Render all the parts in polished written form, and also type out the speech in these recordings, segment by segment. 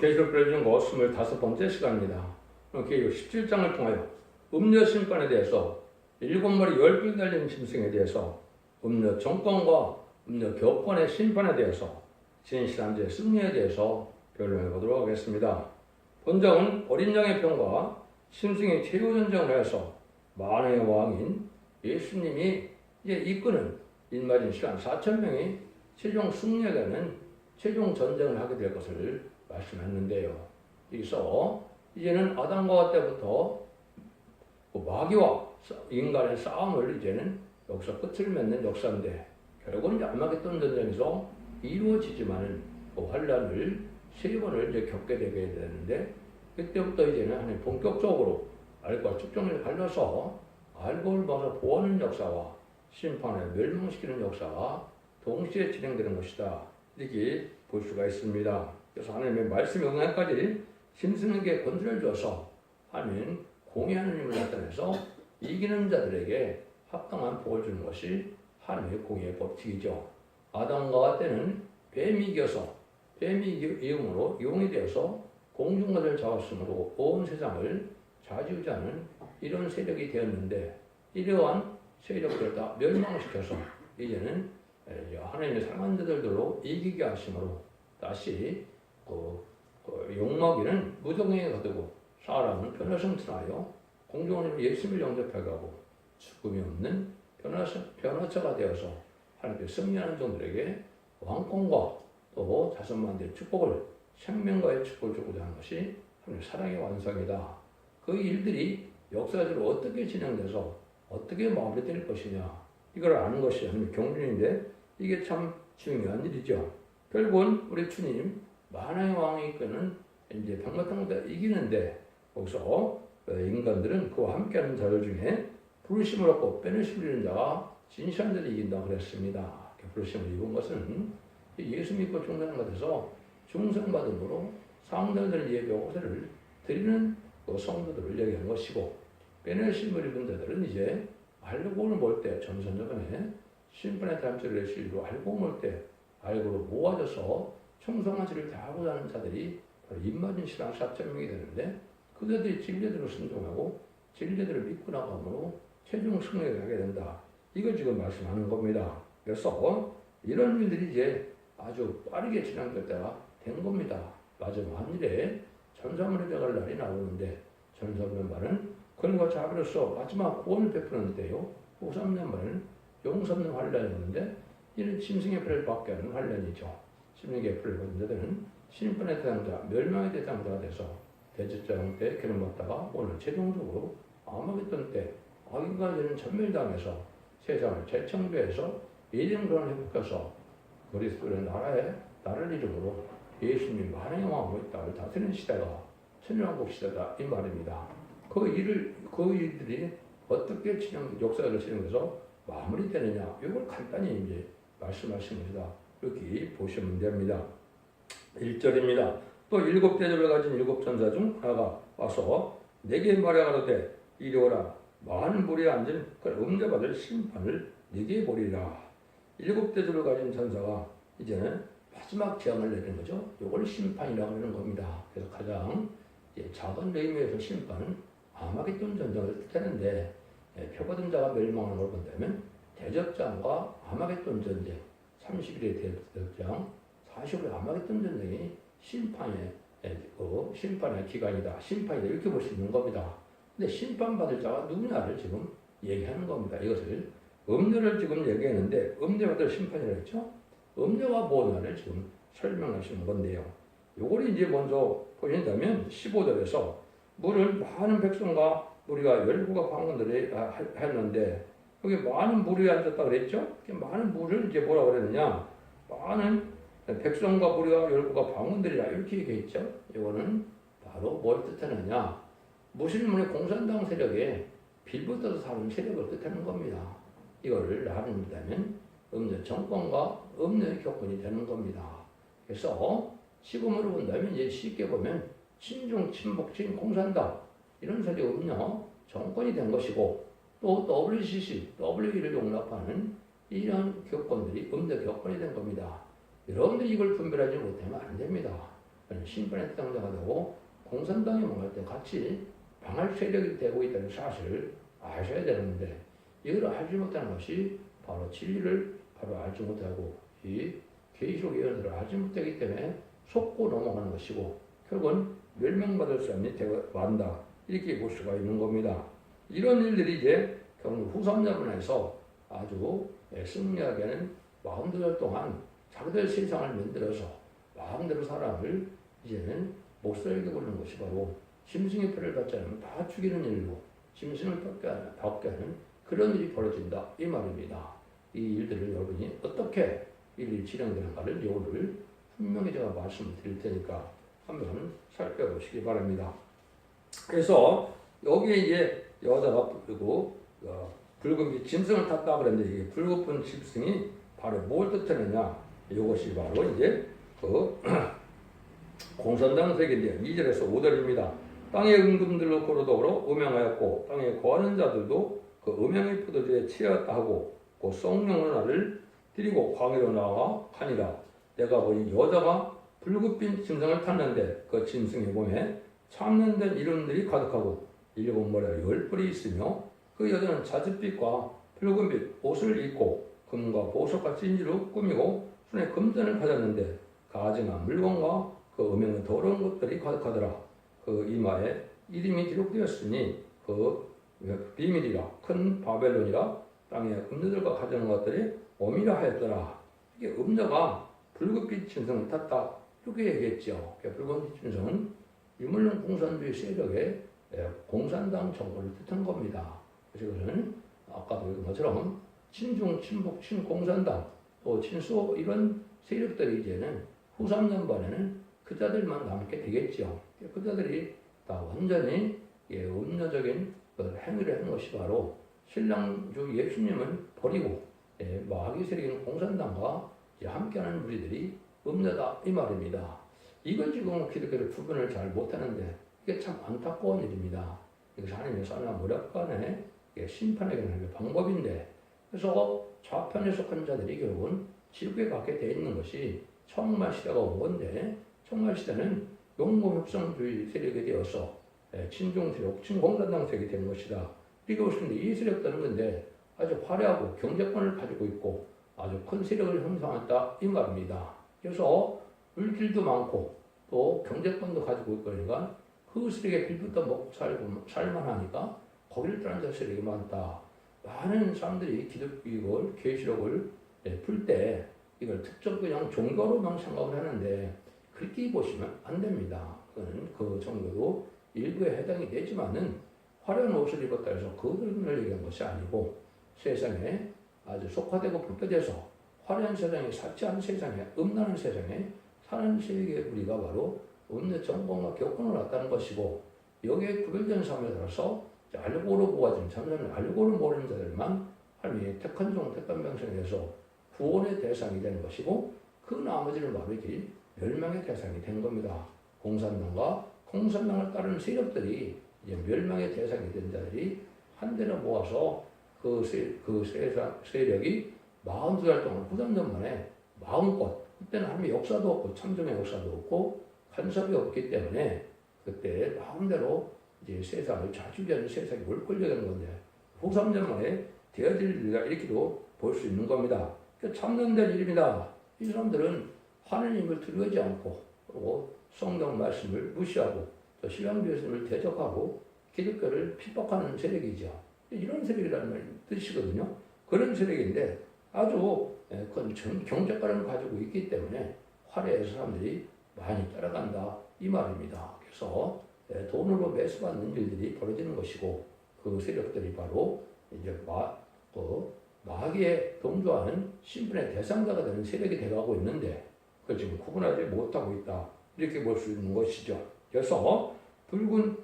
계시록 들려주는 거 25번째 시간입니다. 계시록 17장을 통하여 음녀 심판에 대해서 7마리 10뿔 달린 짐승에 대해서 음녀 정권과 음녀 교권의 심판에 대해서 진실함제 승리에 대해서 변론해 보도록 하겠습니다. 본장은 어린 양의 편과 짐승의 최후 전쟁을 해서 만왕의 왕인 예수님이 이제 이끄는 인마진 시간 4,000명이 최종 승리하는 최종 전쟁을 하게 될 것을 말씀했는데요. 여기서 이제는 아담과 때부터 마귀와 인간의 싸움을 이제는 여기서 끝을 맺는 역사인데, 결국은 이제 아마겟돈 전쟁에서 이루어지지만은 그 환란을 3번을 이제 겪게 되게 되는데, 그때부터 이제는 하나님 본격적으로 알과 측정을 갈려서 알고를 봐서 보호하는 역사와 심판에 멸망시키는 역사가 동시에 진행되는 것이다, 이렇게 볼 수가 있습니다. 그래서 하나님의 말씀의 응하까지 짐승에게 권세를 줘서 하나님 공의하는 힘을 나타내서 이기는 자들에게 합당한 복을 주는 것이 하나님의 공의의 법칙이죠. 아담과 때는 뱀이 이겨서 뱀이 이용으로 이용이 되어서 공중과를 잡았으므로 온 세상을 좌지우지하는 이런 세력이 되었는데, 이러한 세력들을 다 멸망시켜서 이제는 하나님의 사랑하는 자들로 이기게 하심으로 다시 욕먹이는 무정행에 거두고 사람은 변화성천하여 공중하는 예수님을 영접해가고 죽음이 없는 변화처가 되어서 하나님께 승리하는 종들에게 왕권과 또 자손만대의 축복을, 생명과의 축복을 주고자 하는 것이 하나님의 사랑의 완성이다. 그 일들이 역사적으로 어떻게 진행돼서 어떻게 마무리될 것이냐, 이걸 아는 것이 하나님의 경륜인데, 이게 참 중요한 일이죠. 결국은 우리 주님 만왕의 왕이 이끄는 이제 백마탄보다 이기는데, 거기서 인간들은 그와 함께하는 자들 중에 부르심을 얻고 빼내심을 입는 자가 진실한 자를 이긴다 그랬습니다. 부르심을 입은 것은 예수 믿고 중생한 것에서 중생받음으로 상달들을 예배하고 호세를 드리는 그 성도들을 얘기하는 것이고, 빼내심을 입은 자들은 이제 알고 몰 때, 전선저번에 심판의 단체를 실로 알고 몰 때 알고로 모아져서 충성한 죄를 다하고자 하는 자들이 바로 인마진 신앙 4,000명이 되는데, 그들이 진리대로 순종하고 진리대로 믿고 나감으로 최종 승리에 가게 된다, 이걸 지금 말씀하는 겁니다. 그래서 이런 일들이 이제 아주 빠르게 진행될 때가 된 겁니다. 마지막 일에 전사문에 들어갈 날이 나오는데, 전사문은 권과 자비로서 마지막 구원을 베푸는 때요, 후삼년만은 용서없는 환란이었는데, 이는 짐승의 피를 받게 하는 환란이죠. 심령의 피를 받은 자들은 심판의 대상자, 멸망의 대상자가 돼서 대제사장 때 기름 받다가 오늘 최종적으로 아마겟돈 때 악인과 죄는 전멸당해서 세상을 재청교해서 예정론을 회복해서 그리스도의 나라를 이름으로 예수님이 만왕의 왕으로 이 땅을 다스리는 시대가 천년왕국 시대다, 이 말입니다. 그 일들이 어떻게 역사를 진행돼서 마무리되느냐, 이걸 간단히 이제 말씀하신 것이다, 이렇게 보시면 됩니다. 1절입니다. 또 7대접을 가진 7천사 중 하나가 와서 내게 말하여 가로되 이리 오라. 많은 무리에 앉은 그 음녀받을 심판을 네게 보리라. 7대접을 가진 천사가 이제는 마지막 재앙을 내리는 거죠. 이걸 심판이라고 하는 겁니다. 그래서 가장 작은 의미에서 심판은 아마겟돈 전쟁을 뜻하는데, 표받은 자가 멸망하는 걸 본다면 대적장과 아마겟돈 전쟁, 30일의 대적장, 40일의 아마겟돈 전쟁이 심판의 기간이다, 심판이다, 이렇게 볼 수 있는 겁니다. 근데 심판받을 자가 누구냐를 지금 얘기하는 겁니다. 이것을 음녀를 지금 얘기했는데, 음녀받을 심판이라고 했죠. 음녀가 뭐냐를 지금 설명하시는 건데요. 요걸 이제 먼저 보신다면 15절에서 물을 많은 백성과 무리가 열국과 방언들이 했는데, 여기 많은 무리에 앉았다 그랬죠. 많은 무리를 이제 뭐라 그랬느냐, 많은 백성과 무리가 열국과 방언들이라 이렇게 얘기했죠. 이거는 바로 뭘 뜻하느냐, 무슬림의 공산당 세력에 빌붙어서 사는 세력을 뜻하는 겁니다. 이거를 나눈다면 음녀 정권과 음녀의 교권이 되는 겁니다. 그래서 지금으로 본다면 이제 쉽게 보면 친중, 친북진, 공산당 이런 세력 음녀 정권이 된 것이고, 또 WCC, WE를 용납하는 이런 교권들이 음녀 교권이 된 겁니다. 여러분들이 이걸 분별하지 못하면 안 됩니다. 심판의 대상자가 되고 공산당이 망할 때 같이 방할 세력이 되고 있다는 사실을 아셔야 되는데 이걸 알지 못하는 것이 바로 진리를 바로 알지 못하고 이 계시록 예언들을 알지 못하기 때문에 속고 넘어가는 것이고 결국은 멸망받을 사람이 되어간다 이렇게 볼 수가 있는 겁니다. 이런 일들이 이제 결국 후3년분에서 아주 승리하게는 42살 동안 자기들 세상을 만들어서 마음대로 사람을 이제는 못 살게 보는 것이 바로 짐승의 표를 받지 않으면 다 죽이는 일이고 짐승을 받게 하는 그런 일이 벌어진다 이 말입니다. 이 일들을 여러분이 어떻게 일일이 진행되는가를 오늘 분명히 제가 말씀을 드릴 테니까 한번 살펴보시기 바랍니다. 그래서 여기에 이제 여자가 그리고 붉은 짐승을 탔다 그랬는데 이게 붉은 짐승이 바로 뭘 뜻하느냐 이것이 바로 이제 그 공산당 세계인데 2절에서 5절입니다. 땅의 임금들로 고로더러 음행하였고 땅에 거하는 자들도 그 음행의 포도주에 취하였다 하고 그 성령의 날을 드리고 광야로 나와 가니라. 내가 보니 여자가 붉은빛 짐승을 탔는데 그 짐승의 몸에 참는 된 이름들이 가득하고 7머리와 10뿔이 있으며 그 여자는 자줏빛과 붉은빛 옷을 입고 금과 보석과 진주로 꾸미고 손에 금전을 가졌는데 가증한 물건과 그 음행은 더러운 것들이 가득하더라. 그 이마에 이름이 기록되었으니 그 비밀이라 큰 바벨론이라 땅에 음녀들과 가져는 것들이 오미라 하였더라. 이게 음녀가 붉은빛 짐승을 탔다 이렇게 얘기했죠. 붉은빛 짐승은 유물론 공산주의 세력의 공산당 정권을 뜻한 겁니다. 그래서 이것은 아까도 얘기한 것처럼 친중, 친북, 친공산당, 또 친소 이런 세력들이 이제는 후 3년반에는 그자들만 남게 되겠죠. 그자들이 다 완전히 음녀적인 행위를 한 것이 바로 신랑주 예수님을 버리고 마귀 세력인 공산당과 함께하는 무리들이 음녀다 이 말입니다. 이걸 지금 기독교를 구분을 잘 못하는데 이게 참 안타까운 일입니다. 이것이 하나님의 사나 무력간의 심판에게 하는 방법인데 그래서 좌편에 속한 자들이 결국은 지옥에 가게 되어 있는 것이 청말 시대가 온 건데 청말 시대는 용모협상주의 세력이 되어서 친중 세력, 친공산당 세력이 된 것이다. 이게 무슨 이 세력들은 근데 아주 화려하고 경제권을 가지고 있고 아주 큰 세력을 형성했다 이 말입니다. 그래서 물질도 많고 또 경제권도 가지고 있고 그러니까 그 세력에 빌부터 먹고 살만하니까 거기를 떠난 자 세력이 많다. 많은 사람들이 기독교를 계시록을 풀 때 이걸 특정 그냥 종교로만 생각을 하는데 그렇게 보시면 안 됩니다. 그거는 그 종교도 일부에 해당이 되지만은 화려한 옷을 입었다 해서 그들을 얘기한 것이 아니고 세상에 아주 속화되고 불쾌돼서 화려한 세상에 살지 않은 세상에 음란한 세상에 사는 세계의 우리가 바로 음녀 정권과 교권을 왔다는 것이고 여기에 구별된 삶에 따라서 알고로 모아진 참선을 알고로 모르는 자들만 하나님의 택한 종 택한 병성에 대해서 구원의 대상이 되는 것이고 그 나머지는 바로 이게 멸망의 대상이 된 겁니다. 공산당과 공산당을 따르는 세력들이 이제 멸망의 대상이 된 자들이 한데나 모아서 그 세력이 42살 동안 후삼년 만에 마음껏 그때는 하나님의 역사도 없고 참정의 역사도 없고 간섭이 없기 때문에 그때 마음대로 이제 세상을 좌지우지하는 세상이 몰걸려가는 건데 후 3년 만에 되어질 일이다 이렇게도 볼 수 있는 겁니다. 참는된 일입니다. 이 사람들은 하느님을 두려워하지 않고 그리고 성경 말씀을 무시하고 또 신랑 예수님을 대적하고 기독교를 핍박하는 세력이죠. 이런 세력이라는 뜻이거든요. 그런 세력인데 아주 큰 경제권을 가지고 있기 때문에 화려해서 사람들이 많이 따라간다 이 말입니다. 그래서 돈으로 매수받는 일들이 벌어지는 것이고 그 세력들이 바로 이제 마귀에 동조하는 신분의 대상자가 되는 세력이 되어가고 있는데 그걸 지금 구분하지 못하고 있다 이렇게 볼 수 있는 것이죠. 그래서 붉은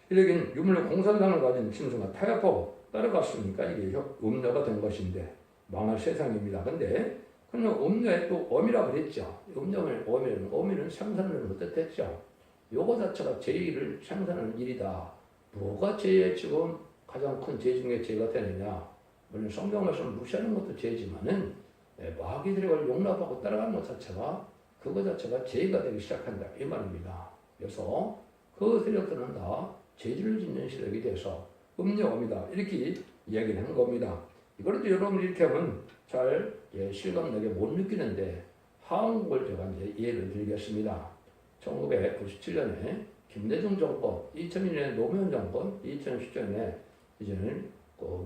세력인 유물의 공산당을 가진 짐승과 타협하고 따라갔으니까 이게 음녀가 된 것인데 망할 세상입니다. 근데 그냥 음녀에 또 어미라고 그랬죠. 어미는 생산을 뜻했죠. 요거 자체가 죄를 생산하는 일이다. 뭐가 죄의 지금 가장 큰 죄 중에 죄가 되느냐. 물론 성경 말씀을 무시하는 것도 죄지만은 마귀들의 걸 용납하고 따라가는 것 자체가 그거 자체가 죄가 되기 시작한다 이 말입니다. 그래서 그 세력들은 다 죄를 짓는 세력이 돼서 음녀입니다. 이렇게 이야기를 하는 겁니다. 이걸 여러분이 이렇게 하면 잘 실감나게 못 느끼는데 한국을 제가 이제 예를 들겠습니다. 1997년에 김대중 정권, 2002년에 노무현 정권, 2010년에 이제는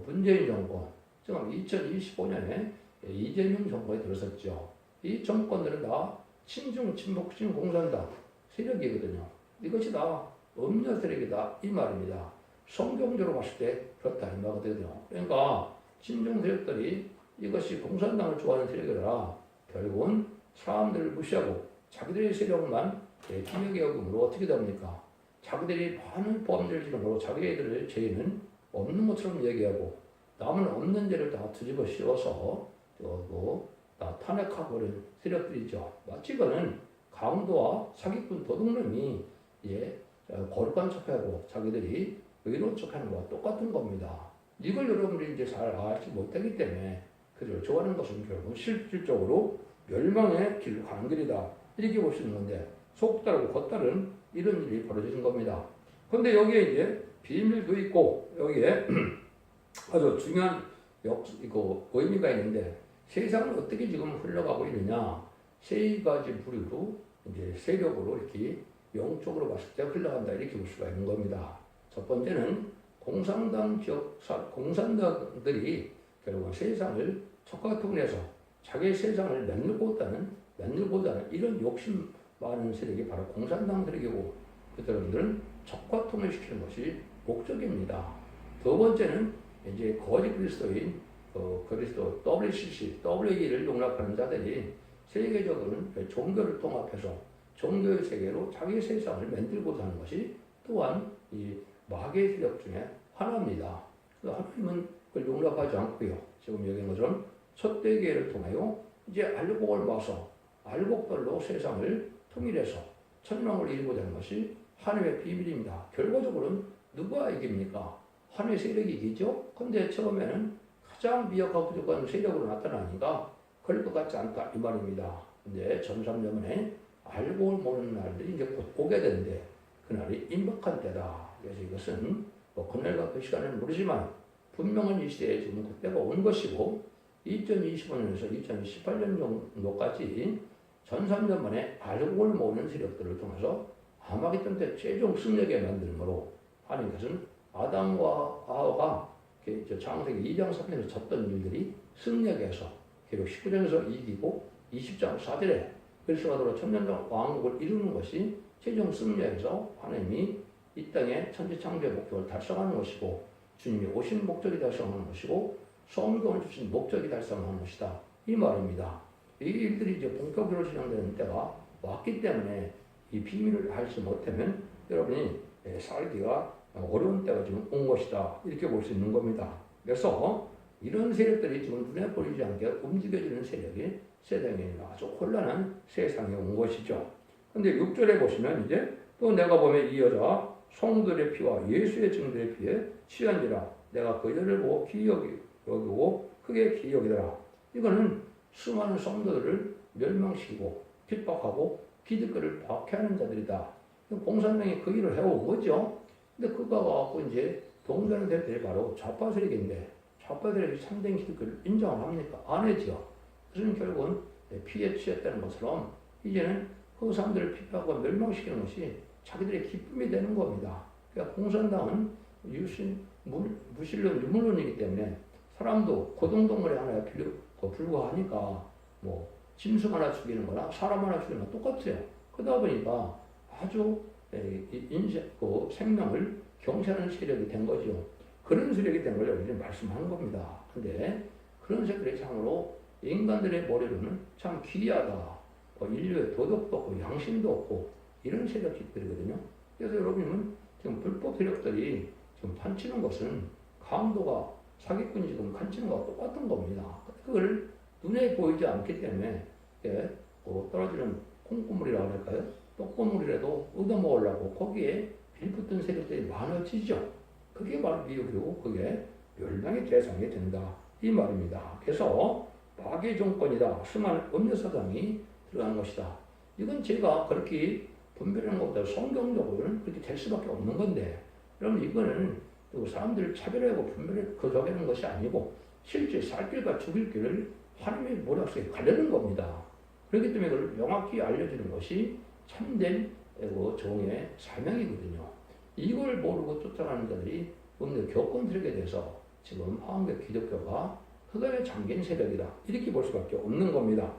문재인 정권, 지금 2025년에 이재명 정권이 들어섰죠. 이 정권들은 다 친중, 친북, 친공산당 세력이거든요. 이것이 다 음녀 세력이다 이 말입니다. 성경적으로 봤을 때 그렇다 이 말이거든요. 그러니까 친중 세력들이 이것이 공산당을 좋아하는 세력이라 결국은 사람들을 무시하고 자기들의 세력만 기억의 여금으로 어떻게 됩니까? 자기들이 많은 범죄를 저지르고 자기들의 죄는 없는 것처럼 얘기하고 남은 없는 죄를 다 뒤집어 씌워서 다 탄핵하고 그런 세력들이죠. 마치 그는 강도와 사기꾼 도둑놈이 거룩한 척하고 자기들이 의로운 척하는 것과 똑같은 겁니다. 이걸 여러분들이 이제 잘 알지 못하기 때문에 그들을 좋아하는 것은 결국 실질적으로 멸망의 길로 가는 길이다. 이렇게 볼 수 있는 건데 속다르고 겉다른 이런 일이 벌어지는 겁니다. 그런데 여기에 이제 비밀도 있고 여기에 아주 중요한 의미가 있는데 세상은 어떻게 지금 흘러가고 있느냐 세 가지 부류로 이제 세력으로 이렇게 영적으로 봤을 때 흘러간다 이렇게 볼 수가 있는 겁니다. 첫 번째는 공산당 공산당들이 결국은 세상을 척과통을 해서 자기의 세상을 만들고자 이런 욕심 많은 세력이 바로 공산당 세력이고 그 사람들은 척과통을 시키는 것이 목적입니다. 두 번째는 이제 거짓 그리스도인 그리스도 WCC, WA를 용납하는 자들이 세계적으로는 종교를 통합해서 종교의 세계로 자기 세상을 만들고자 하는 것이 또한 이 마귀의 세력 중에 하나입니다. 하나님은 그걸 용납하지 않고요. 지금 얘기한 것처럼 첫대계를 통하여 이제 알곡을 모아서 알곡들로 세상을 통일해서 천명을 이루고자 하는 것이 하나님의 비밀입니다. 결과적으로는 누가 이깁니까? 하나님의 세력이 이기죠? 근데 처음에는 가장 미약하고 부족한 세력으로 나타나니까 그럴 것 같지 않다 이 말입니다. 근데 전삼년에 알곡을 모르는 날들이 이제 곧 오게 되는데 그날이 임박한 때다. 그래서 이것은 그날과 그 시간은 모르지만 분명한 이 시대에 지금 그때가 온 것이고 2025년에서 2018년 정도까지 전삼년 만에 알곡을 모으는 세력들을 통해서 아마겟돈 때 최종 승리하게 만드는 거로 하나님께서는 아담과 하와가 창세기 2장 3절에서 졌던 일들이 승리하게 해서 기록 19장에서 이기고 20장 4절에 그리스도로 천년왕 왕국을 이루는 것이 최종 승리해서 하나님이 이 땅에 천지 창조의 목적을 달성하는 것이고 주님이 오신 목적이 달성하는 것이고 성경을 주신 목적이 달성하는 것이다. 이 말입니다. 이 일들이 이제 본격적으로 진행되는 때가 왔기 때문에 이 비밀을 알지 못하면 여러분이 살기가 어려운 때가 지금 온 것이다. 이렇게 볼 수 있는 겁니다. 그래서 이런 세력들이 지금 눈에 보이지 않게 움직여지는 세력이 세상에 아주 혼란한 세상에 온 것이죠. 근데 6절에 보시면 이제 또 내가 보면 이 여자 성들의 피와 예수의 증들의 피에 취한지라 내가 그들을 보고 여기고 크게 기여기더라. 이거는 수많은 성도들을 멸망시키고 핍박하고 기득권을 박해하는 자들이다. 공산당이 그 일을 해온 거죠. 근데 그거 갖고 이제 동조하는 세력들이 바로 좌파 세력인데 좌파 세력이 참된 기득권을 인정을 합니까? 안 해죠. 그래서 결국은 피해 취했다는 것처럼 이제는 그 사람들을 핍박하고 멸망시키는 것이 자기들의 기쁨이 되는 겁니다. 그러니까 공산당은 무신론, 유물론이기 때문에 사람도 고등동물의 하나에 불과하니까 뭐 짐승 하나 죽이는 거나 사람 하나 죽이는 거나 똑같아요. 그러다 보니까 아주 생명을 경시하는 세력이 된 거죠. 그런 세력이 된 걸 여기는 말씀하는 겁니다. 근데 그런 세력들이 참으로 인간들의 머리로는 참 기이하다. 인류의 도덕도 없고 양심도 없고 이런 세력들이거든요. 그래서 여러분은 지금 불법 세력들이 지금 판치는 것은 강도가 사기꾼이 지금 판치는 것과 똑같은 겁니다. 그걸 눈에 보이지 않기 때문에 떨어지는 콩고물이라고 할까요? 떡고물이라도 얻어먹으려고 거기에 빌붙은 세력들이 많아지죠. 그게 바로 미혹이고 그게 멸망의 대상이 된다. 이 말입니다. 그래서 마귀의 정권이다. 수많은 음료사상이 들어간 것이다. 이건 제가 그렇게 분별하는 것보다 성경적으로는 그렇게 될 수밖에 없는 건데, 그럼 이거는 또 사람들을 차별하고 분별을 거절하는 것이 아니고 실제 살 길과 죽일 길을 하나님의 모략속에 가려는 겁니다. 그렇기 때문에 그걸 명확히 알려주는 것이 참된 종의 사명이거든요. 이걸 모르고 쫓아가는 자들이 오늘 교권 세력에 대해서 지금 화엄교 기독교가 흑암에 잠긴 세력이다, 이렇게 볼 수밖에 없는 겁니다.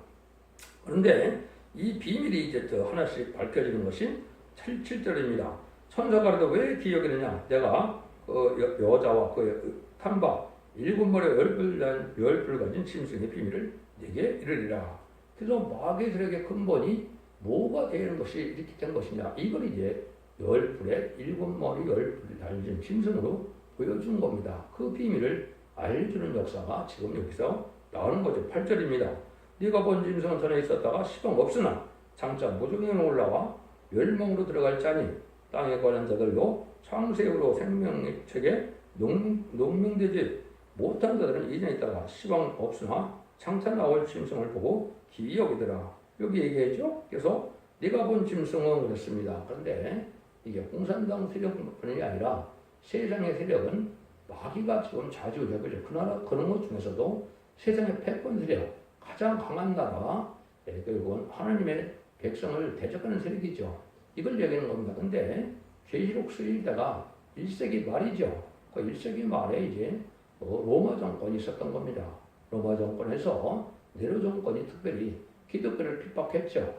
그런데 이 비밀이 이제 또 하나씩 밝혀지는 것이 7절입니다. 천사가 그래도 왜 기억이느냐? 내가 여자와 그 탐바 7머리 10뿔 가진 짐승의 비밀을 내게 이르리라. 그래서 마귀의 세력의 근본이 뭐가 되는 것이 이렇게 된 것이냐? 이걸 이제 10뿔에 7머리 10뿔 달린 짐승으로 보여준 겁니다. 그 비밀을 알려주는 역사가 지금 여기서 나오는 거죠. 8절입니다. 네가 본 짐승은 전에 있었다가 시방 없으나 장차 무중에 올라와 멸망으로 들어갈 자니 땅에 관한 자들로 창세후로 생명의 책에 농명되지 못한 자들은 이전에 있다가 시방 없으나 장차 나올 짐승을 보고 기이 여기더라. 여기 얘기했죠. 그래서 네가 본 짐승은 그랬습니다. 그런데 이게 공산당 세력뿐이 아니라 세상의 세력은 마귀가 지금 좌지우지하고 그런 것 중에서도 세상의 패권 세력, 가장 강한 나라가 결국은 하나님의 백성을 대적하는 세력이죠. 이걸 얘기하는 겁니다. 근데 계시록 쓰이다가 1세기 말이죠. 그 1세기 말에 이제 로마 정권이 있었던 겁니다. 로마 정권에서 네로 정권이 특별히 기독교를 핍박했죠.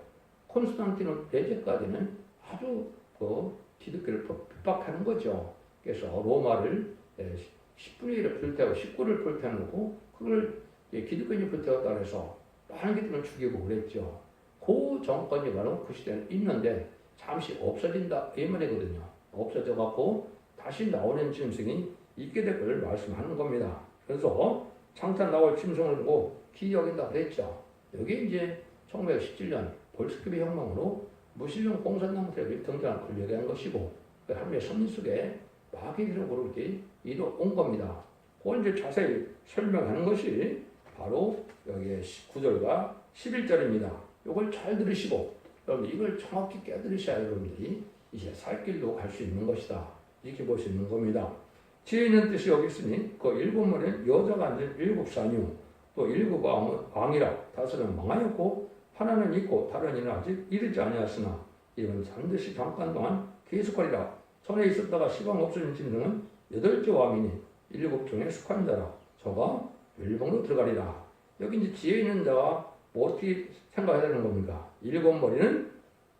콘스탄티노 대제까지는 아주 기독교를 핍박하는 거죠. 그래서 로마를 10분의 1을 불태우고 19를 불태우고 그걸 기득권이 불태웠다 해서 많은 기득권을 죽이고 그랬죠. 그 정권이 바로 그 시대는 있는데 잠시 없어진다 이 말이거든요. 없어져갖고 다시 나오는 짐승이 있게 될 걸 말씀하는 겁니다. 그래서 장차 나올 짐승을 보고 기이 여긴다 그랬죠. 여기 이제 1917년 볼스케비 혁명으로 무신령 공산당 세력이 등장한 걸 얘기한 것이고 하나님의 섭리 속에 마귀 세력으로 이렇게 온 겁니다. 그걸 이제 자세히 설명하는 것이 바로 여기에 9절과 11절입니다. 이걸 잘 들으시고 여러분 이걸 정확히 깨달으셔야 여러분들이 이제 살 길도 갈 수 있는 것이다, 이렇게 볼 수 있는 겁니다. 지혜 있는 뜻이 여기 있으니 그 7머리는 여자가 앉은 7사뉴 또 7왕이라 다섯은 망하였고 하나는 있고 다른 이는 아직 이르지 아니하였으나 이는 반드시 잠깐 동안 계속하리라. 전에 있었다가 시방 없어진 짐승은 8째 왕이니 7종에 속한 자라. 저가 멸망으로 들어가리라. 여기 이제 지혜 있는 자가 뭐 어떻게 생각해야 되는 겁니까? 7머리는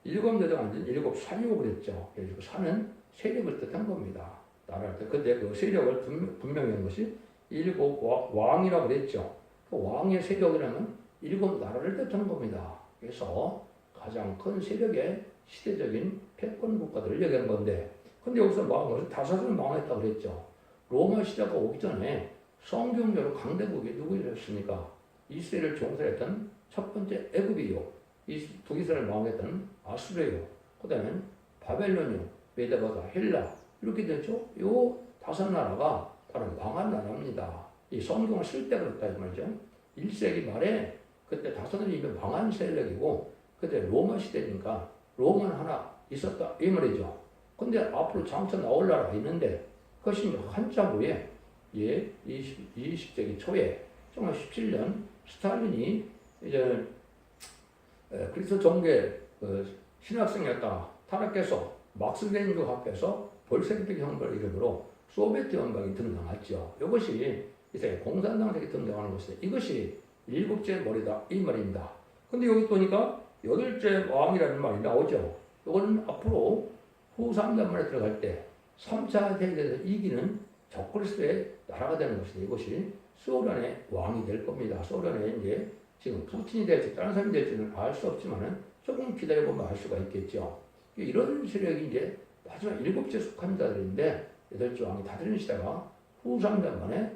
7여자가 앉은 7산이고 그랬죠. 그래서 그 산은 세력을 뜻한 겁니다. 나라할 때. 근데 그 세력을 분명히 한 것이 7왕이라고 그랬죠. 그 왕의 세력이라면 7 나라를 뜻하는 겁니다. 그래서 가장 큰 세력의 시대적인 패권 국가들을 얘기한 건데, 근데 여기서 망한 것은 다섯은 망했다고 그랬죠. 로마 시대가 오기 전에 성경적으로 강대국이 누구였습니까? 이스라엘을 종살했던 첫 번째 애굽이요. 이 북이스라엘을 망했던 아수르요. 그 다음에 바벨론이요. 메데바다, 헬라. 이렇게 되죠. 요 5 나라가 바로 망한 나라입니다. 이 성경을 쓸 때 그렇다 이 말이죠. 1세기 말에 그때 5는 이미 망한 세력이고 그때 로마 시대니까 로마는 하나 있었다 이 말이죠. 근데 앞으로 장차 나올 나라가 있는데 그것이 한참 후에 20세기 초에 1917년 스탈린이 이제 그리스도 정계 신학생이었다가 타락해서 막스레닌주 학교에서 볼셰비크 혁명을 이름으로 소비에트 연방이 등장했죠. 이것이 이제 공산당색이 등장하는 것인데 이것이 7째 머리다 이 말입니다. 근데 여기 보니까 8째 왕이라는 말이 나오죠. 이거는 앞으로 후 3단만에 들어갈 때 3차 대전에서 이기는 적그리스도의 나라가 되는 것인데 이것이 소련의 왕이 될 겁니다. 소련의 이제 지금 푸틴이 될지 다른 사람이 될지는 알 수 없지만은 조금 기다려보면 알 수가 있겠죠. 이런 세력이 이제 마지막 7째 속한 자들인데 8째 왕이 다 되는 시대가 후 3단만에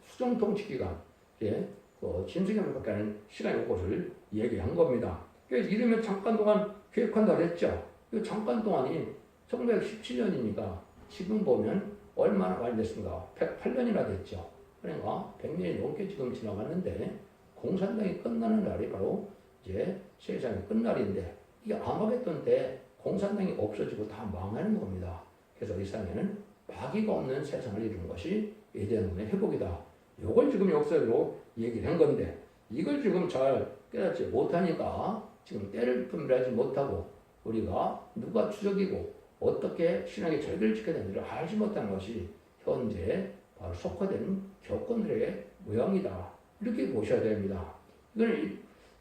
수정통치 기간 짐승의 물밖에 하는 시간이 올 것을 얘기한 겁니다. 그래서 이러면 잠깐 동안 계획한다고 했죠. 이 잠깐 동안이 1917년이니까 지금 보면 얼마나 많이 됐습니까? 108년이나 됐죠. 그러니까 100년이 넘게 지금 지나갔는데 공산당이 끝나는 날이 바로 이제 세상의 끝날인데 이게 아마겟돈 때 공산당이 없어지고 다 망하는 겁니다. 그래서 이 세상에는 마귀가 없는 세상을 이루는 것이 예대한문의 회복이다. 이걸 지금 역사로 얘기를 한 건데 이걸 지금 잘 깨닫지 못하니까 지금 때를 분별하지 못하고 우리가 누가 추적이고 어떻게 신앙의 절개를 지켜야 되는지를 알지 못하는 것이 현재 바로 속화된 교권들의 모양이다. 이렇게 보셔야 됩니다. 이거는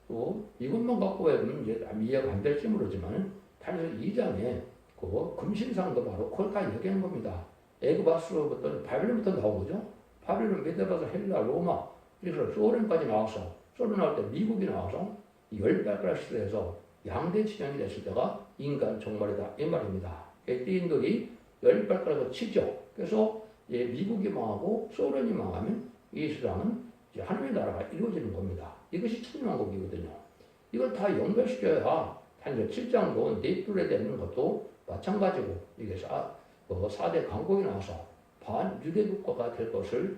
또 이것만 갖고 보면 이제 이해가 안 될지 모르지만 단순 2장에 그 금신상도 바로 그걸 다 얘기하는 겁니다. 애굽아수로부터 바벨론부터 나오죠. 바벨론, 메데바서, 헬라, 로마 그래서 소련까지 나와서 소련 나올 때 미국이 나와서 10발가락 시대에서 양대 진영이 됐을 때가 인간 종말이다 이 말입니다. 띠인들이 10발가락을 치죠. 그래서 미국이 망하고 소련이 망하면 이 세상은 이제 하나님의 나라가 이루어지는 겁니다. 이것이 천년왕국이거든요. 이걸 다 연결시켜야 단지 7장도 넷둘에 되는 것도 마찬가지고 이게 4대 강국이 나와서 반유대 국가가 될 것을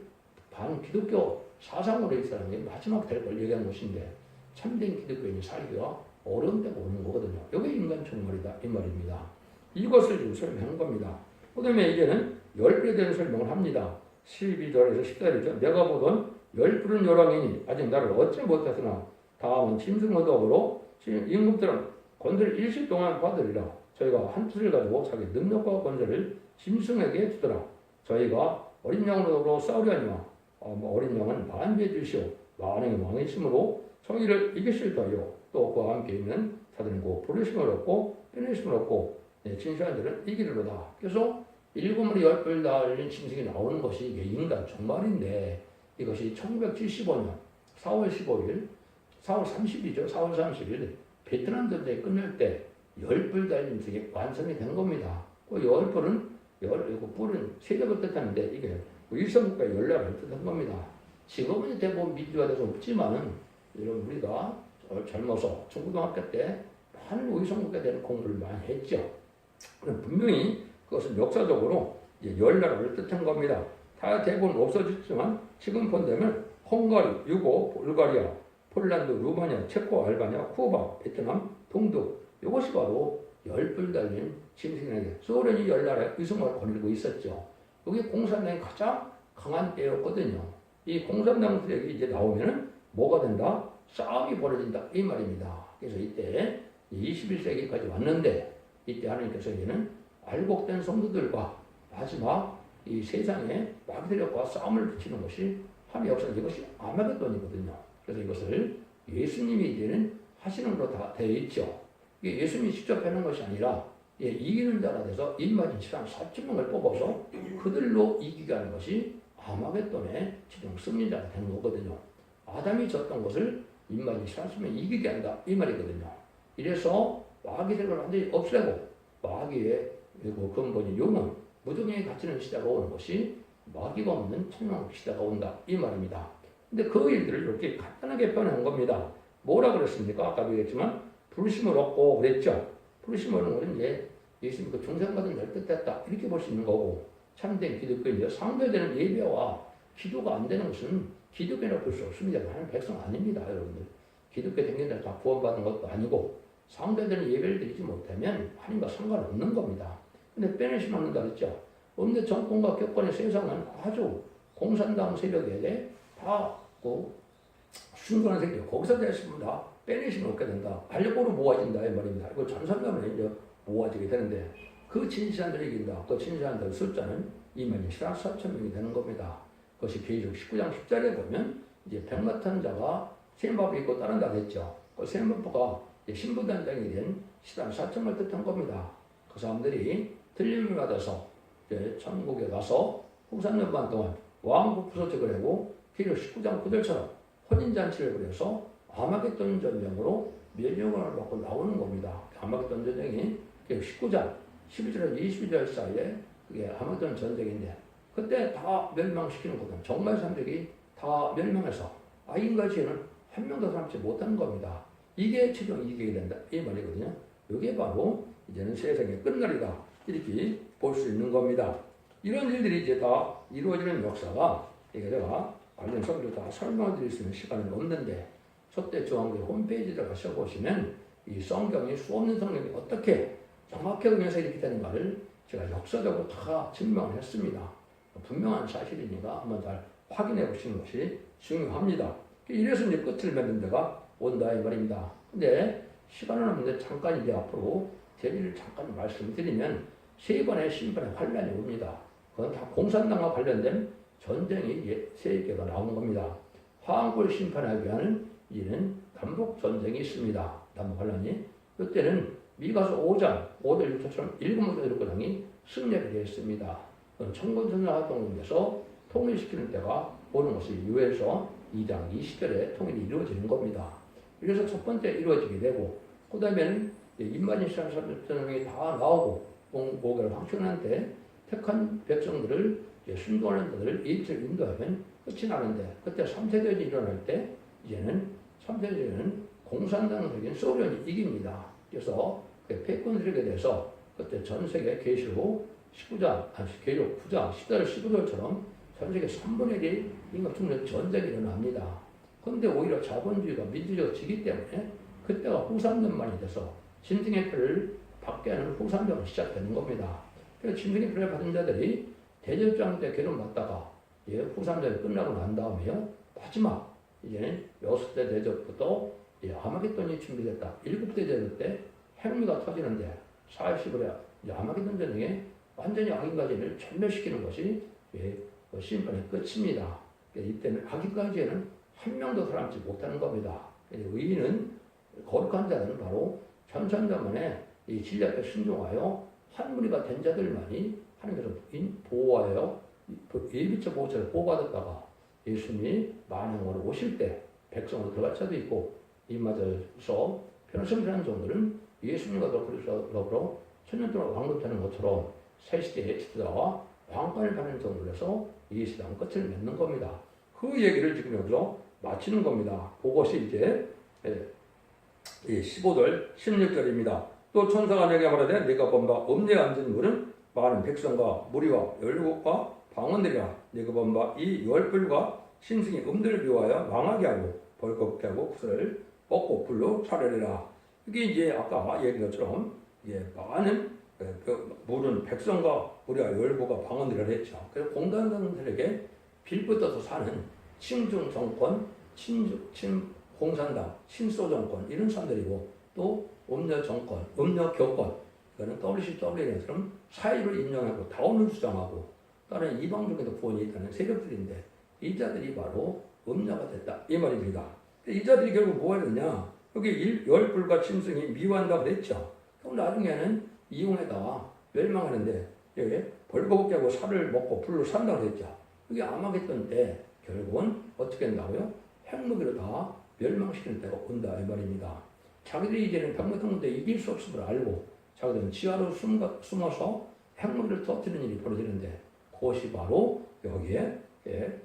반기독교 사상으로 이 사람이 마지막 될 걸 얘기하는 것인데 참된 기독교인이 살기가 어려운 때가 오는 거거든요. 이게 인간 종말이다 이 말입니다. 이것을 지금 설명한 겁니다. 그 다음에 이제는 열불에 대한 설명을 합니다. 12절에서 14절이죠. 내가 보던 열불은 요랑이니 아직 나를 얻지 못하으나 다음은 짐승과 더불어 임금들은 권세를 일시 동안 받으리라. 저희가 한 틀을 가지고 자기 능력과 권세를 짐승에게 주더라. 저희가 어린 양으로 더불어 싸우려니와 어린 양은 만비의 주시오 만행의 왕이심으로 저희를 이기실 터요. 또 그와 함께 있는 자들은 곧 부르심을 얻고 빼내심을 얻고 진실한 자들은 이기리로다. 그래서 7마리 10뿔 달린 짐승이 나오는 것이 이게 인간 종말인데 이것이 1975년 4월 15일 4월 30일이죠. 4월 30일 베트남 전쟁이 끝날 때 10뿔 달린 짐승이 완성이 된 겁니다. 그 10뿔은 뿔은 세력을 뜻하는데 이게 일성국가의 연락을 뜻한 겁니다. 지금은 대부분 민주화돼서 없지만은 우리가 젊어서 중고등학교 때 많은 의성국가에 대한 공부를 많이 했죠. 그럼 분명히 그것은 역사적으로 열나라를 뜻한 겁니다. 다 대부분 없어졌지만 지금 본다면 헝가리, 유고, 불가리아, 폴란드, 루마니아, 체코, 알바니아, 쿠바, 베트남, 동독 이것이 바로 10뿔 달린 짐승에게 소련이 열나라에 의성을 거느리고 있었죠. 여기 공산당이 가장 강한 때였거든요. 이 공산당 세력이 이제 나오면은 뭐가 된다? 싸움이 벌어진다 이 말입니다. 그래서 이때 21세기까지 왔는데 이때 하나님께서 이제는 알곡된 성도들과 마지막 이 세상에 마귀들과 싸움을 붙이는 것이 하나님의 역사 이것이 아마겟돈이거든요. 그래서 이것을 예수님이 이제는 하시는 걸로 다 되어 있죠. 이게 예수님이 직접 하는 것이 아니라 이기는 자가 돼서 입맞은 시간 4천명을 뽑아서 그들로 이기게 하는 것이 아마겟돈의 최종 승리자가 되는 거거든요. 아담이 졌던 것을 입맞은 시간 4천명 이기게 한다 이 말이거든요. 이래서 마귀들을 완전히 없애고 마귀의 근본이 용은 무정의 가치는 시대가 오는 것이 마귀가 없는 천명 시대가 온다 이 말입니다. 근데 그 일들을 이렇게 간단하게 표현한 겁니다. 뭐라 그랬습니까? 아까 얘기했지만 부르심을 얻고 그랬죠. 부르심을 얻는 것은 이제 예수님 그 중생받은 날 뜻했다 이렇게 볼 수 있는 거고 참된 기독교인들 상대되는 예배와 기도가 안 되는 것은 기독교라고 볼 수 없습니다. 하나님 백성 아닙니다, 여러분들. 기독교 생긴다 다 구원받는 것도 아니고 상대되는 예배를 드리지 못하면 하나님과 상관없는 겁니다. 근데 빼내시 막는다 그랬죠. 근데 정권과 격권의 세상은 아주 공산당 세력에게 다 순수한 세력 거기서 되시면 다 빼내시면 얻게 된다. 알력으로 모아진다 이 말입니다. 이거 전산가면 이제 모아지게 되는데 그 진실한 자를 이긴다. 그 진실한 자의 숫자는 24,000명이 되는 겁니다. 그것이 계시록 19장 10절에 보면 이제 백마탄 자가 세마포 입고 따른다 했죠. 그 세마포가 신부단장이 된 14,000명을 뜻한 겁니다. 그 사람들이 들림을 받아서 이제 천국에 가서 후산년반 동안 왕국 부서직을 하고 계시록 19장 9절처럼 혼인잔치를 벌여서 아마겟돈 전쟁으로 멸령을 받고 나오는 겁니다. 아마겟돈 전쟁이 19장 11절에서 22절 사이에 그게 아마겟돈 전쟁인데 그때 다 멸망시키는 거든. 정말 사람들이 다 멸망해서 인간 죄는 한 명도 삼지 못하는 겁니다. 이게 최종 이기게 된다 이 말이거든요. 이게 바로 이제는 세상의 끝날이다 이렇게 볼 수 있는 겁니다. 이런 일들이 이제 다 이루어지는 역사가 이게 제가 관련 설교를 다 설명드릴 수 있는 시간은 없는데 첫대 중앙교 홈페이지에 들어가셔 보시면 이 성경이 수없는 성경이 어떻게 정확하게 의미해서 이렇게 되는가를 제가 역사적으로 다 증명을 했습니다. 분명한 사실이니까 한번 잘 확인해 보시는 것이 중요합니다. 이래서 이제 끝을 맺는 데가 온다 이 말입니다. 근데 시간은 없는데 잠깐 이제 앞으로 대리를 잠깐 말씀드리면 세 번의 심판의 환란이 옵니다. 그건 다 공산당과 관련된 전쟁이 세 개가 나온 겁니다. 화왕골 심판하기 위한 이는 남북 전쟁이 있습니다. 남북 환란이 이때는 미가서 5장 5절 6절처럼 일곱 모델 국당이 승리하게 되어 있습니다. 청건선언 활동에서 통일시키는 때가 오는 것을 이유해서 2장 20절에 통일이 이루어지는 겁니다. 그래서 첫 번째 이루어지게 되고 그 다음에는 임만인 시간이 다 나오고 목을 황천한테 택한 백성들을 순종하는 자들을 이틀 인도하면 끝이 나는데 그때 3세대전이 일어날 때 이제는 3세대전은 공산당적인 소련이 이깁니다. 그래서 그 패권들에게 대해서 그때 전 세계 계시록 19장, 계시록 9장, 10절, 19절처럼 전 세계 3분의 1이 인간 죽는 전쟁이 일어납니다. 그런데 오히려 자본주의가 민주주의가 지기 때문에 그때가 후산전만이 돼서 짐승의 표를 받게 하는 후산전이 시작되는 겁니다. 그래서 짐승의 표를 받은 자들이 대접장 때 괴롭받다가 후산전이 끝나고 난 다음에요. 마지막 이제는 6대 대접부터 아마겟돈이 준비됐다. 7대 대접 때 핵무기가 터지는데 40일에 아마겟돈 전쟁에 완전히 악인가지를 전멸시키는 것이 심판의 끝입니다. 이때는 악인가지에는 한 명도 살아남지 못하는 겁니다. 의인은 거룩한 자는 바로 전천자문에 이 진리 앞에 순종하여 한 무리가 된 자들만이 하나님께서 보호하여 예비처 보호처를 보호받았다가 예수님이 만행으로 오실 때 백성으로 들어갈 자도 있고 이마저서 변호성이라는 종들은 예수님과 더불어 천년 동안 왕급하는 것처럼 새 시대의 지도자와 왕권을 받는 종으로 해서 이 시대는 끝을 맺는 겁니다. 그 얘기를 지금 여기서 마치는 겁니다. 그것이 이제 15절 16절입니다. 또 천사가 내게 말하되 네가 본 바 음녀에 앉은 물은 많은 백성과 무리와 열국과 방언들이라 네가 본 바 이 열불과 신승이 음들을 비워하여 망하게 하고 벌거벗게 하고 구슬을 뻗고 불로 차려리라. 이게 이제 아까 얘기한 것처럼 많은 물은 백성과 무리와 열국과 방언들이라 했죠. 그래서 공산당들에게 빌붙어서 사는 친중 정권, 공산당, 친소 정권 이런 사람들이고 또 음녀 정권, 음녀 교권 이거는 WCW처럼 사회를 인정하고 다원을 주장하고 다른 이방적인 구원이 있다는 세력들인데 이 자들이 바로 음녀가 됐다 이 말입니다. 이 자들이 결국 뭐가 되느냐 여기 열불과 짐승이 미워한다고 그랬죠. 그럼 나중에는 이용에다가 멸망하는데 여기 벌거벗게 하고 살을 먹고 불로 산다고 그랬죠. 여기 아마겟돈 때 결국은 어떻게 한다고요? 핵무기로 다 멸망시키는 때가 온다 이 말입니다. 자기들이 이제는 병력통군대 이길 수 없음을 알고 자기들은 지하로 숨어서 핵무기를 터뜨리는 일이 벌어지는데 그것이 바로 여기에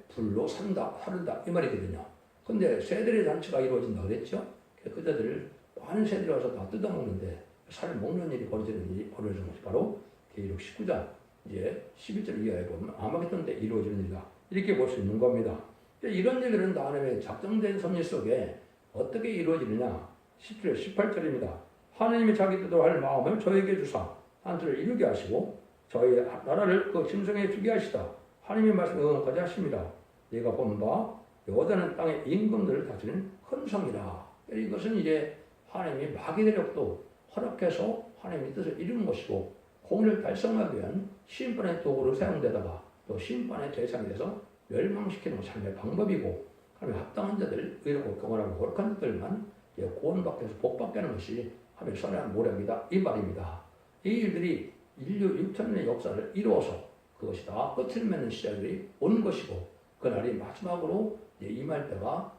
불로 산다, 사른다 이 말이거든요. 근데 새들의 잔치가 이루어진다고 그랬죠. 그자들을 많은 새들이 와서 다 뜯어먹는데 살을 먹는 일이 벌어지는 것이 바로 계시록 19장 이제 11절 이하에 보면 아마겟돈 때 이루어지는 일이다. 이렇게 볼 수 있는 겁니다. 이런 일들은 나름의 작정된 섭리 속에 어떻게 이루어지느냐 17절 18절입니다. 하나님이 자기 뜻대로 할 마음을 저에게 주사 한틀을 이루게 하시고 저희 나라를 그 짐승에 주게 하시다. 하나님의 말씀에 응하지 하십니다. 내가 본 바 여호와는 땅의 임금들을 다스리는 큰 성이라. 이것은 이제 하나님이 마귀대력도 허락해서 하나님의 뜻을 이루는 것이고 공의를 달성하기 위한 심판의 도구로 사용되다가 또 심판의 대상이 돼서 멸망시키는 삶의 방법이고 하나님의 합당한 자들, 의롭고 경건하고 거룩한 자들만 구원받게 해서 복받게 하는 것이 하나님의 선한 모략이다 이 말입니다. 이 일들이 인류 6천년의 역사를 이루어서 그것이 다 끝을 맺는 시절이 온 것이고 그날이 마지막으로 임할 때가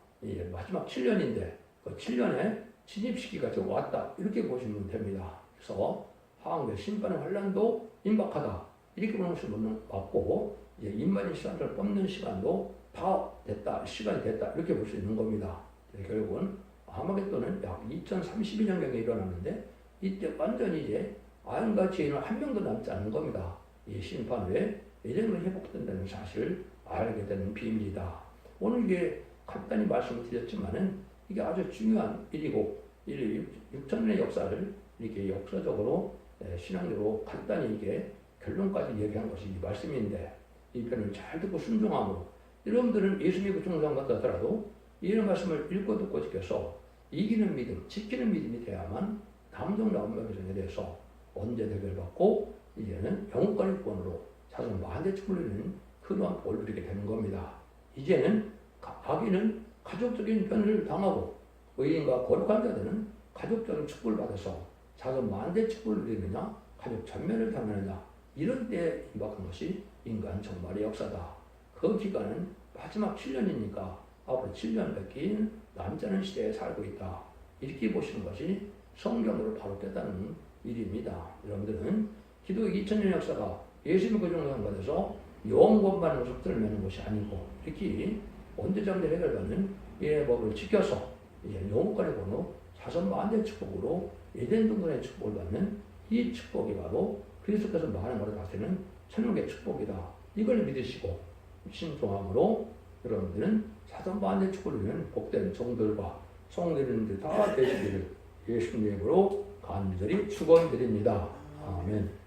마지막 7년인데 그 7년에 진입시기가 지금 왔다 이렇게 보시면 됩니다. 그래서 하왕의 심판의 환란도 임박하다 이렇게 보는 것이 맞고 임만의 시간을 뽑는 시간도 다 됐다 시간이 됐다 이렇게 볼 수 있는 겁니다. 결국은 아마겟돈은 약 2032년경에 일어났는데 이때 완전히 이제 아연과 죄인은 한 명도 남지 않는 겁니다. 이 심판 후에 예정으로 회복된다는 사실을 알게 되는 비밀이다. 오늘 이게 간단히 말씀을 드렸지만은 이게 아주 중요한 일이고 6천년의 역사를 이렇게 역사적으로 신앙적으로 간단히 이게 결론까지 얘기한 것이 이 말씀인데 이 편을 잘 듣고 순종함으로 여러분들은 예수 믿고 중상받다 하더라도 이런 말씀을 읽고 듣고 지켜서 이기는 믿음, 지키는 믿음이 돼야만 남종 나온명성에 대해서 언제 대결받고 이제는 영국간의 구원으로 자손 만대 축불리는 그러한 복을 누리게 되는 겁니다. 이제는 악인은 가족적인 편을 당하고 의인과 거룩한 자들은 가족적인 축복을 받아서 자손 만대 축복을 누리느냐 가족 전면을 당하느냐 이런 때에 임박한 것이 인간 정말의 역사다. 그 기간은 마지막 7년이니까 앞으로 7년 뺏긴 남자는 시대에 살고 있다. 이렇게 보시는 것이 성경으로 바로 깨닫는 일입니다. 여러분들은 기도 2000년 역사가 예수 믿고 정상받아서 영원받는 모습들을 내는 것이 아니고 이렇게 언제적인 해결받는 이 법을 지켜서 이제 영원간의 번호 자손 만대 축복으로 에덴 동산의 축복을 받는 이 축복이 바로 그리스도께서 말하는 것을 다스리는 천국의 축복이다. 이걸 믿으시고 신통함으로 여러분들은 자손 만대 축복을 누리는 복된 종들과 성들인들 다 되시기를 예수님의 이름으로 간절히 축원드립니다. 아멘.